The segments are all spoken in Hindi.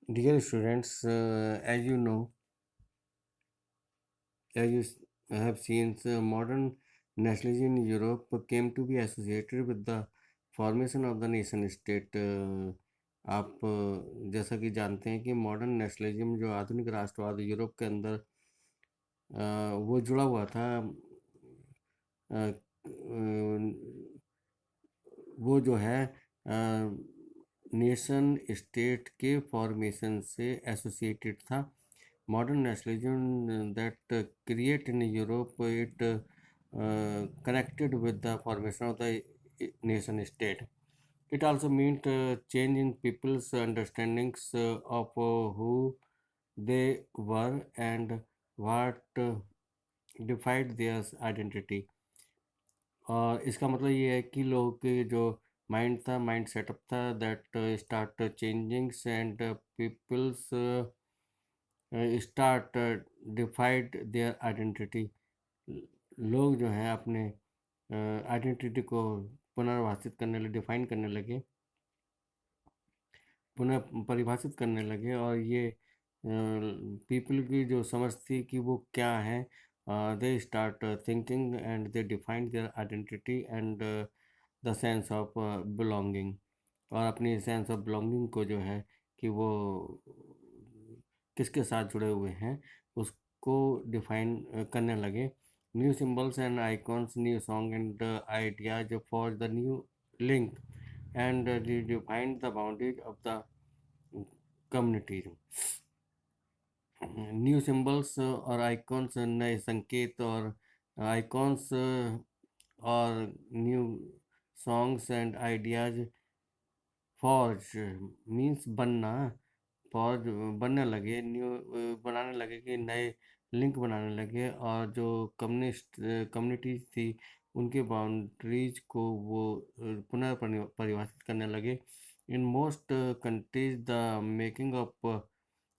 Dear students, as you know, as you have seen, modern nationalism in Europe came to be associated with the formation of the nation state. आप जैसा कि जानते हैं कि मॉडर्न नेशनलिज्म जो आधुनिक राष्ट्रवाद यूरोप के अंदर वो जुड़ा हुआ था। वो जो है नेशन स्टेट के फॉर्मेशन से एसोसिएटेड था। Modern nationalism that create in Europe, it connected with the formation of the nation state. It also meant changing people's understandings of who they were and what defined their identity. और इसका मतलब ये है कि लोगों के जो माइंड सेटअप था that start changing and peoples start defied their identity. लोग जो हैं अपने आइडेंटिटी को पुनर्भाषित करने लगे, डिफाइन करने लगे, पुनः परिभाषित करने लगे। और ये पीपल की जो समझ थी कि वो क्या है, they start thinking and they defined their identity and the sense of belonging. और अपनी सेंस ऑफ बिलोंगिंग को जो है कि वो किसके साथ जुड़े हुए हैं उसको डिफाइन करने लगे। New symbols and icons, new song and ideas for the new link and defined the boundaries of the community. New symbols और आइकॉन्स, नए संकेत और आइकॉन्स और new songs and ideas. Forge means बनना, फौज बनने लगे, न्यू बनाने लगे कि नए लिंक बनाने लगे। और जो कम्युनिटीज थी उनके बाउंड्रीज को वो परिभाषित करने लगे। In most countries the making of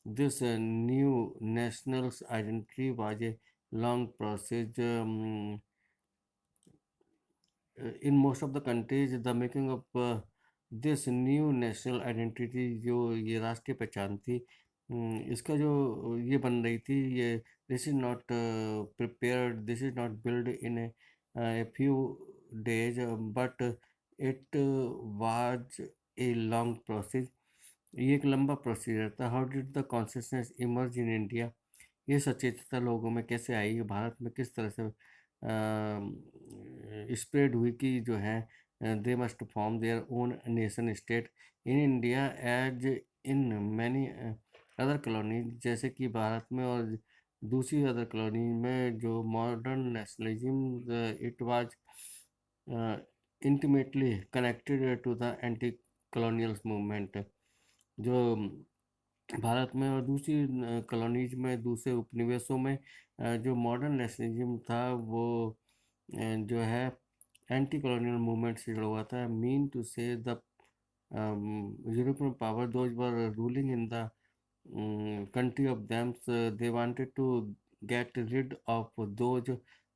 this new national identity was a long process. In most of the countries the making of this new national identity, जो ये राष्ट्रीय पहचान थी, इसका जो ये बन रही थी, ये this is not prepared, this is not build in a few days, but it was a long process. ये एक लंबा प्रोसीजर था। How did the consciousness emerge in India, ये सचेतता लोगों में कैसे आई, भारत में किस तरह से स्प्रेड हुई कि जो है they must form their own nation state in India as in many other colonies. जैसे कि भारत में और दूसरी अदर कॉलोनी में जो modern nationalism it was intimately connected to the anti colonial movement. जो भारत में और दूसरी कॉलोनीज में, दूसरे उपनिवेशों में जो मॉडर्न नेशनलिज्म था वो जो है एंटी कॉलोनियल मूवमेंट से जुड़ा हुआ था। मीन टू से the European power those were ruling in the country of them, they wanted to get rid of those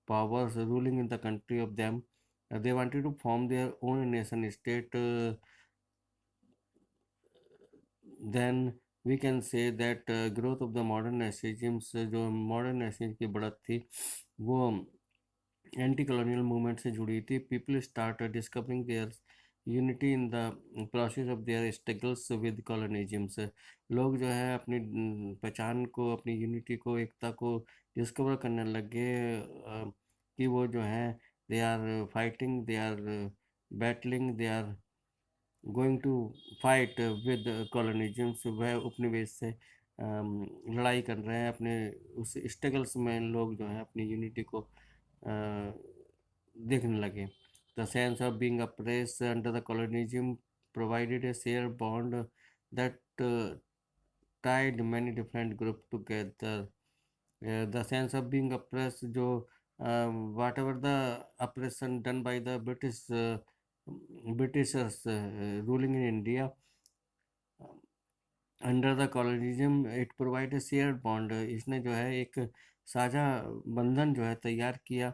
powers ruling in the country of them. They wanted to form their own nation state. Then we can say that growth of the modern nationalisms, जो modern nationalism की बढ़त थी वो एंटी कॉलोनियल मूवमेंट से जुड़ी थी। People start discovering their unity in the process of their struggles with colonisms. लोग जो है अपनी पहचान को, अपनी यूनिटी को, एकता को डिस्कवर करने लगे कि वो जो है they are fighting, they are battling, they are going to fight with colonisms. वह उपनिवेश से लड़ाई कर रहे हैं। अपने उस स्ट्रगल्स में लोग जो है अपनी यूनिटी को देखने लगे। The sense of being oppressed under the colonialism provided a shared bond that tied many different groups together. The sense of being oppressed, जो whatever the oppression done by the Britishers ruling in India under the colonialism, it provide a share bond. इसने जो है एक साझा बंधन जो है तैयार किया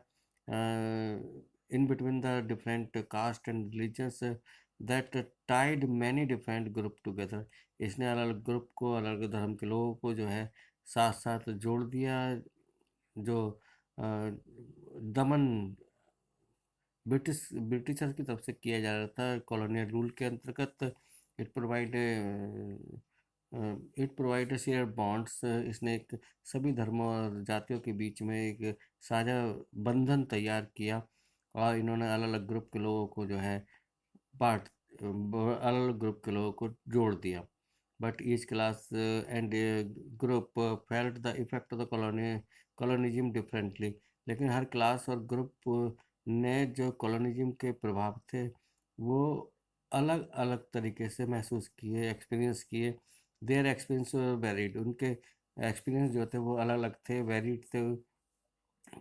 in between the different caste and religions. that tied many different group together. इसने अलग अलग ग्रुप को, अलग अलग धर्म के लोगों को जो है साथ साथ जोड़ दिया। जो अ, दमन ब्रिटिशर की तरफ से किया जा रहा था कॉलोनियल रूल के अंतर्गत। It provide it provide share bonds. इसने एक सभी धर्मों और जातियों के बीच में एक साझा बंधन तैयार किया, और इन्होंने अलग अलग ग्रुप के लोगों को जो है पार्ट अलग अलग ग्रुप के लोगों को जोड़ दिया। But each class and group felt the effect of the colonialism differently. लेकिन हर क्लास और ग्रुप ने जो कॉलोनिज्म के प्रभाव थे वो अलग अलग तरीके से महसूस किए, एक्सपीरियंस किए। Their experience varied. उनके एक्सपीरियंस जो थे वो अलग अलग थे, वेरिड थे,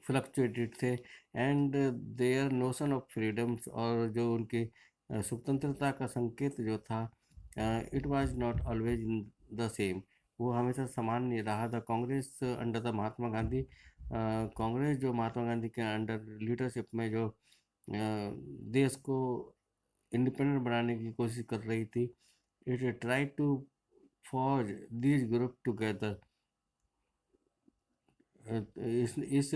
फ्लक्चुएटेड थे। And their notion of freedoms, और जो उनकी स्वतंत्रता का संकेत जो था, it was not always in the same. वो हमेशा समान नहीं रहा। The Congress under the Mahatma Gandhi, Congress जो महात्मा गांधी के अंडर लीडरशिप में जो देश को इंडिपेंडेंट बनाने की कोशिश कर रही थी, it try to forge this group together. इस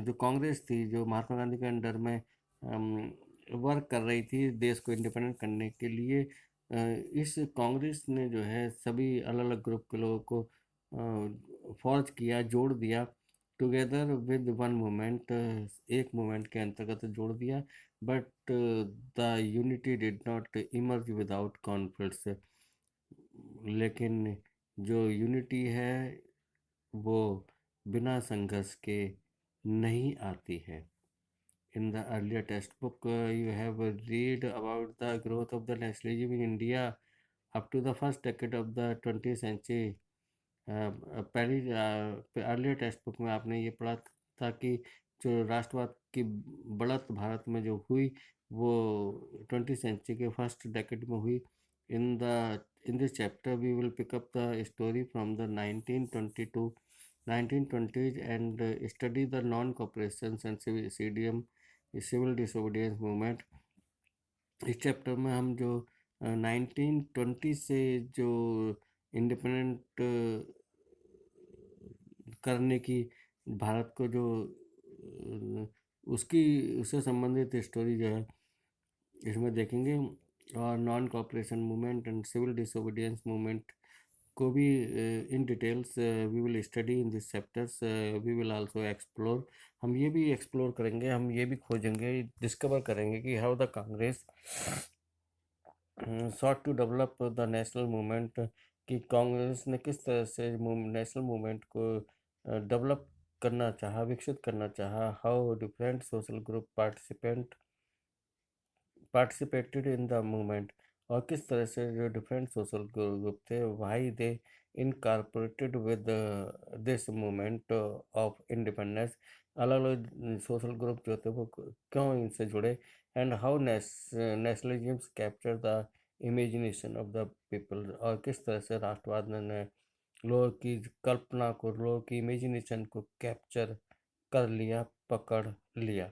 जो कांग्रेस थी जो महात्मा गांधी के अंडर में वर्क कर रही थी देश को इंडिपेंडेंट करने के लिए, इस कांग्रेस ने जो है सभी अलग अलग ग्रुप के लोगों को फॉर्ज किया, जोड़ दिया टुगेदर विद वन मूवमेंट। एक मूवमेंट के अंतर्गत जोड़ दिया। But the unity did not emerge without conflicts. लेकिन जो यूनिटी है वो बिना संघर्ष के नहीं आती है। In the earlier textbook, you have read about the growth of the nationalism in India up to the first decade of the 20th century। पहली अर्लियर टेक्स्ट बुक में आपने ये पढ़ा था कि जो राष्ट्रवाद की बढ़त भारत में जो हुई वो 20th सेंचुरी के फर्स्ट डेकेड में हुई। In this chapter we will pick up the story from the 1922 1920s and study the non-cooperation and CDM civil disobedience movement. इस चैप्टर में हम जो 1920 से जो इंडिपेंडेंट करने की भारत को जो उसकी उससे संबंधित स्टोरी जो है इसमें देखेंगे। और non cooperation movement and civil disobedience movement को भी in details we will study in this chapters. We will also explore. हम ये भी एक्सप्लोर करेंगे, हम ये भी खोजेंगे, डिस्कवर करेंगे कि how the Congress sought to develop the national movement। कि कांग्रेस ने किस तरह से नेशनल मूवमेंट को डेवलप करना चाहा, विकसित करना चाहा। How different social group participated in the movement। और किस तरह से जो डिफरेंट सोशल ग्रुप थे why they incorporated with this movement of independence. अलग अलग सोशल ग्रुप जो थे वो क्यों इनसे जुड़े। And how nationalism capture the imagination of the people. और किस तरह से राष्ट्रवाद ने लोगों की कल्पना को, लोगों की इमेजिनेशन को कैप्चर कर लिया, पकड़ लिया।